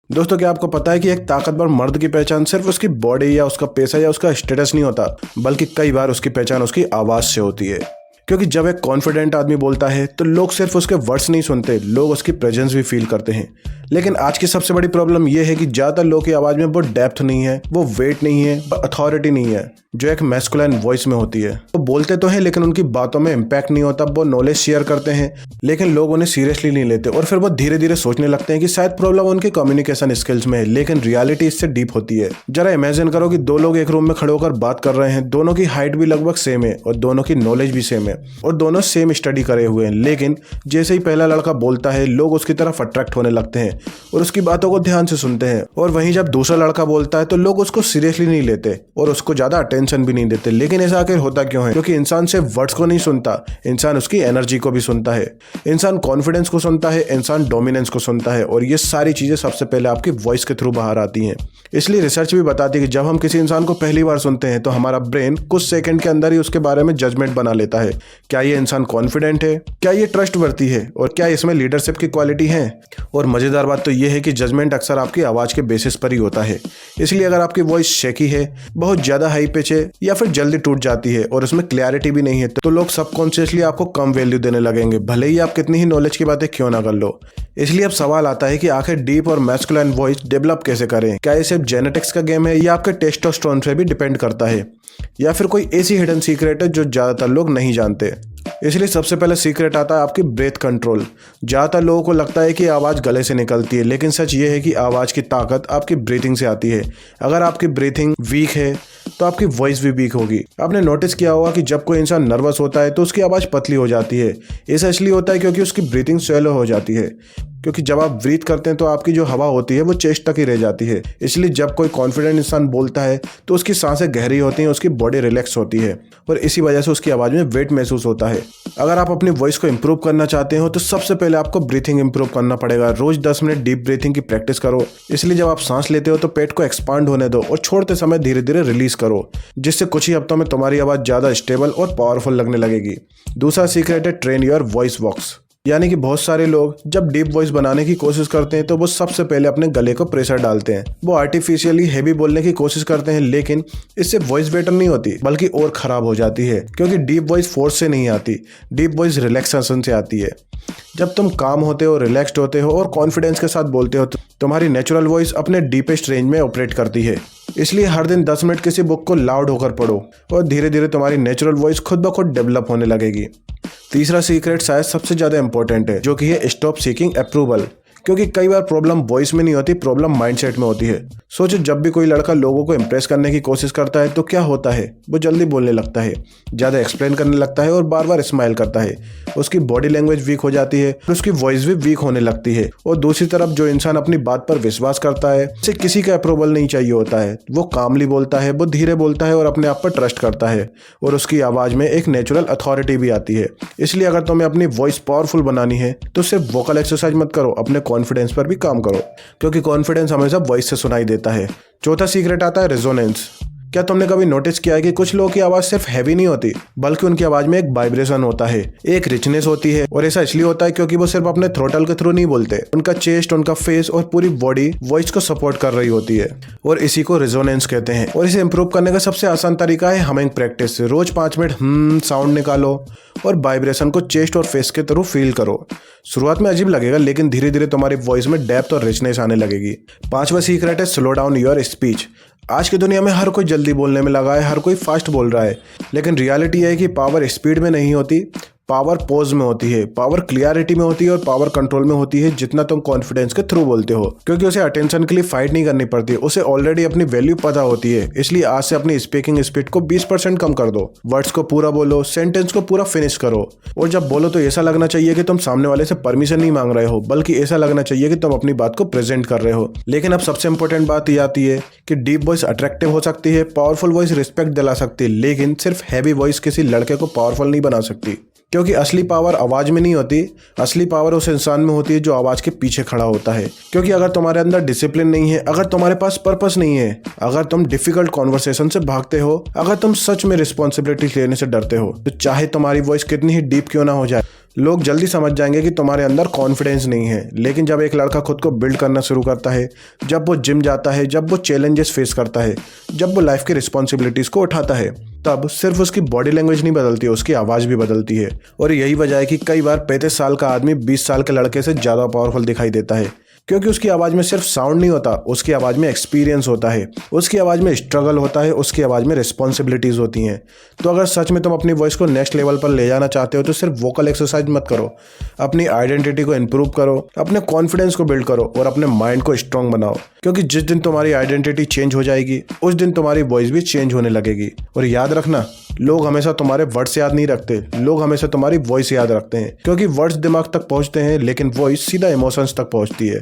दोस्तों, क्या आपको पता है कि एक ताकतवर मर्द की पहचान सिर्फ उसकी बॉडी या उसका पैसा या उसका स्टेटस नहीं होता, बल्कि कई बार उसकी पहचान उसकी आवाज से होती है। क्योंकि जब एक कॉन्फिडेंट आदमी बोलता है तो लोग सिर्फ उसके वर्ड्स नहीं सुनते, लोग उसकी प्रेजेंस भी फील करते हैं। लेकिन आज की सबसे बड़ी प्रॉब्लम यह है कि ज्यादातर लोगों की आवाज में वो डेप्थ नहीं है, वो वेट नहीं है, अथॉरिटी नहीं है जो एक मैस्कुलाइन वॉइस में होती है। वो बोलते तो हैं लेकिन उनकी बातों में इम्पैक्ट नहीं होता। वो नॉलेज शेयर करते हैं लेकिन लोग उन्हें सीरियसली नहीं लेते और फिर वो धीरे धीरे सोचने लगते हैं कि शायद प्रॉब्लम उनके कम्युनिकेशन स्किल्स में है, लेकिन रियलिटी इससे डीप होती है। जरा इमेजिन करो कि दो लोग एक रूम में खड़े होकर बात कर रहे हैं, दोनों की हाइट भी लगभग सेम है और दोनों की नॉलेज भी सेम है और दोनों सेम स्टडी करे हुए हैं। लेकिन जैसे ही पहला लड़का बोलता है, लोग उसकी तरफ अट्रैक्ट होने लगते हैं और उसकी बातों को ध्यान से सुनते हैं। और वहीं जब दूसरा लड़का बोलता है तो लोग उसको सीरियसली नहीं लेते और उसको ज्यादा अटेंशन भी नहीं देते। लेकिन ऐसा आखिर होता क्यों है? क्योंकि इंसान सिर्फ वर्ड्स को नहीं सुनता, इंसान उसकी एनर्जी को भी सुनता है, इंसान कॉन्फिडेंस को सुनता है, इंसान डोमिनेंस को सुनता है। और ये सारी चीजें सबसे पहले आपकी वॉइस के थ्रू बाहर आती हैं। इसलिए रिसर्च भी बताती है कि जब हम किसी इंसान को पहली बार सुनते हैं तो हमारा ब्रेन कुछ सेकंड के अंदर ही उसके बारे में जजमेंट बना लेता है। क्या ये इंसान कॉन्फिडेंट है, क्या ये ट्रस्टवर्दी है और क्या इसमें लीडरशिप की क्वालिटी है। और मजेदार बात तो ये है कि जजमेंट अक्सर आपकी आवाज के बेसिस पर ही होता है। इसलिए अगर आपकी वॉइस शेकी है, बहुत ज्यादा हाई पिच है या फिर जल्दी टूट जाती है और उसमें क्लैरिटी भी नहीं है तो लोग सबकॉन्शियसली आपको कम वैल्यू देने लगेंगे, भले ही आप कितनी ही नॉलेज की बातें क्यों ना कर लो। इसलिए अब सवाल आता है कि आखिर डीप और मैस्कुलाइन वॉइस डेवलप कैसे करें? क्या ये सिर्फ जेनेटिक्स का गेम है या आपके टेस्टोस्टेरोन पे भी डिपेंड करता है, या फिर कोई ऐसी हिडन सीक्रेट है जो ज्यादातर लोग नहीं जानते? इसलिए सबसे पहले सीक्रेट आता है आपकी ब्रेथ कंट्रोल। ज्यादातर लोगों को लगता है कि आवाज गले से निकलती है, लेकिन सच ये है कि आवाज की ताकत आपकी ब्रीथिंग से आती है। अगर आपकी ब्रीथिंग वीक है तो आपकी वॉइस भी वीक होगी। आपने नोटिस किया होगा कि जब कोई इंसान नर्वस होता है तो उसकी आवाज पतली हो जाती है। ऐसा इसलिए होता है क्योंकि उसकी ब्रीथिंग शैलो हो जाती है, क्योंकि जब आप ब्रीथ करते हैं तो आपकी जो हवा होती है वो चेस्ट तक ही रह जाती है। इसलिए जब कोई कॉन्फिडेंट इंसान बोलता है तो उसकी सांसें गहरी होती हैं, उसकी बॉडी रिलैक्स होती है और इसी वजह से उसकी आवाज़ में वेट महसूस होता है। अगर आप अपनी वॉइस को इंप्रूव करना चाहते हो तो सबसे पहले आपको ब्रीथिंग इंप्रूव करना पड़ेगा। रोज 10 मिनट डीप ब्रीथिंग की प्रैक्टिस करो। इसलिए जब आप सांस लेते हो तो पेट को एक्सपांड होने दो और छोड़ते समय धीरे धीरे रिलीज करो, जिससे कुछ ही हफ्तों में तुम्हारी आवाज़ ज़्यादा स्टेबल और पावरफुल लगने लगेगी। दूसरा सीक्रेट है ट्रेन योर वॉइस बॉक्स। यानी कि बहुत सारे लोग जब डीप वॉइस बनाने की कोशिश करते हैं तो वो सबसे पहले अपने गले को प्रेशर डालते हैं। वो आर्टिफिशियली हैवी बोलने की कोशिश करते हैं, लेकिन इससे वॉइस बेटर नहीं होती बल्कि और खराब हो जाती है। क्योंकि डीप वॉइस फोर्स से नहीं आती, डीप वॉइस रिलैक्सेशन से आती है। जब तुम काम होते हो, रिलैक्स्ड होते हो और कॉन्फिडेंस के साथ बोलते हो तो तुम्हारी नेचुरल वॉइस अपने डीपेस्ट रेंज में ऑपरेट करती है। इसलिए हर दिन 10 मिनट किसी बुक को लाउड होकर पढ़ो और धीरे धीरे तुम्हारी नेचुरल वॉइस खुद ब खुद डेवलप होने लगेगी। तीसरा सीक्रेट शायद सबसे ज्यादा इंपॉर्टेंट है, जो कि है स्टॉप सीकिंग अप्रूवल। क्योंकि कई बार प्रॉब्लम वॉइस में नहीं होती, प्रॉब्लम माइंडसेट में होती है। सोचो, जब भी कोई लड़का लोगों को इंप्रेस करने की कोशिश करता है तो क्या होता है? वो जल्दी बोलने लगता है, ज़्यादा एक्सप्लेन करने लगता है और बार बार स्माइल करता है। उसकी बॉडी लैंग्वेज वीक हो जाती है और उसकी वॉइस भी वीक होने लगती है। और दूसरी तरफ जो इंसान अपनी बात पर विश्वास करता है, उसे किसी का अप्रूवल नहीं चाहिए होता है। वो कामली बोलता है, वो धीरे बोलता है और अपने आप पर ट्रस्ट करता है और उसकी आवाज़ में एक नेचुरल अथॉरिटी भी आती है। इसलिए अगर तुम्हें अपनी वॉइस पावरफुल बनानी है तो सिर्फ वोकल एक्सरसाइज मत करो, अपने कॉन्फिडेंस पर भी काम करो, क्योंकि कॉन्फिडेंस हमेशा वॉइस से सुनाई देता है। चौथा सीक्रेट आता है रेजोनेंस। क्या तुमने कभी नोटिस किया है कि कुछ लोगों की आवाज सिर्फ हैवी नहीं होती, बल्कि उनकी आवाज में एक वाइब्रेशन होता है, एक रिचनेस होती है। और ऐसा इसलिए होता है क्योंकि वो सिर्फ अपने थ्रोटल के थ्रू नहीं बोलते, उनका चेस्ट, उनका फेस और पूरी बॉडी वॉइस को सपोर्ट कर रही होती है और इसी को रेजोनेंस कहते हैं। और इसे इंप्रूव करने का सबसे आसान तरीका है हमिंग प्रैक्टिस। रोज 5 मिनट साउंड निकालो और वाइब्रेशन को चेस्ट और फेस के थ्रू फील करो। शुरुआत में अजीब लगेगा, लेकिन धीरे धीरे तुम्हारी वॉइस में डेप्थ और रिचनेस आने लगेगी। पांचवा सीक्रेट है स्लो डाउन योर स्पीच। आज की दुनिया में हर कोई जल्दी बोलने में लगा है, हर कोई फास्ट बोल रहा है, लेकिन रियलिटी है कि पावर स्पीड में नहीं होती, पावर पोज में होती है, पावर क्लियरिटी में होती है और पावर कंट्रोल में होती है। जितना तुम कॉन्फिडेंस के थ्रू बोलते हो, क्योंकि उसे अटेंशन के लिए फाइट नहीं करनी पड़ती, उसे ऑलरेडी अपनी वैल्यू पता होती है। इसलिए आज से अपनी स्पीकिंग स्पीड को 20% कम कर दो। वर्ड्स को पूरा बोलो, सेंटेंस को पूरा फिनिश करो और जब बोलो तो ऐसा लगना चाहिए कि तुम सामने वाले से परमिशन नहीं मांग रहे हो, बल्कि ऐसा लगना चाहिए कि तुम अपनी बात को प्रेजेंट कर रहे हो। लेकिन अब सबसे इंपॉर्टेंट बात ये आती है कि डीप वॉइस अट्रैक्टिव हो सकती है, पावरफुल वॉइस रिस्पेक्ट दिला सकती है, लेकिन सिर्फ हैवी वॉइस किसी लड़के को पावरफुल नहीं बना सकती। क्योंकि असली पावर आवाज में नहीं होती, असली पावर उस इंसान में होती है जो आवाज के पीछे खड़ा होता है। क्योंकि अगर तुम्हारे अंदर डिसिप्लिन नहीं है, अगर तुम्हारे पास पर्पस नहीं है, अगर तुम डिफिकल्ट कॉन्वर्सेशन से भागते हो, अगर तुम सच में रिस्पॉन्सिबिलिटी लेने से डरते हो, तो चाहे तुम्हारी वॉइस कितनी ही डीप क्यों ना हो जाए, लोग जल्दी समझ जाएंगे कि तुम्हारे अंदर कॉन्फिडेंस नहीं है। लेकिन जब एक लड़का खुद को बिल्ड करना शुरू करता है, जब वो जिम जाता है, जब वो चैलेंजेस फेस करता है, जब वो लाइफ की रिस्पॉन्सिबिलिटीज़ को उठाता है, तब सिर्फ उसकी बॉडी लैंग्वेज नहीं बदलती, उसकी आवाज़ भी बदलती है। और यही वजह है कि कई बार 35 साल का आदमी 20 साल के लड़के से ज़्यादा पावरफुल दिखाई देता है, क्योंकि उसकी आवाज़ में सिर्फ साउंड नहीं होता, उसकी आवाज़ में एक्सपीरियंस होता है, उसकी आवाज़ में स्ट्रगल होता है, उसकी आवाज़ में रिस्पॉन्सिबिलिटीज़ होती हैं। तो अगर सच में तुम अपनी वॉइस को नेक्स्ट लेवल पर ले जाना चाहते हो तो सिर्फ वोकल एक्सरसाइज मत करो, अपनी आइडेंटिटी को इम्प्रूव करो, अपने कॉन्फिडेंस को बिल्ड करो और अपने माइंड को स्ट्रांग बनाओ। क्योंकि जिस दिन तुम्हारी आइडेंटिटी चेंज हो जाएगी, उस दिन तुम्हारी वॉइस भी चेंज होने लगेगी। और याद रखना, लोग हमेशा तुम्हारे वर्ड्स याद नहीं रखते, लोग हमेशा तुम्हारी वॉइस याद रखते हैं। क्योंकि वर्ड्स दिमाग तक पहुंचते हैं, लेकिन वॉइस सीधा इमोशंस तक पहुंचती है।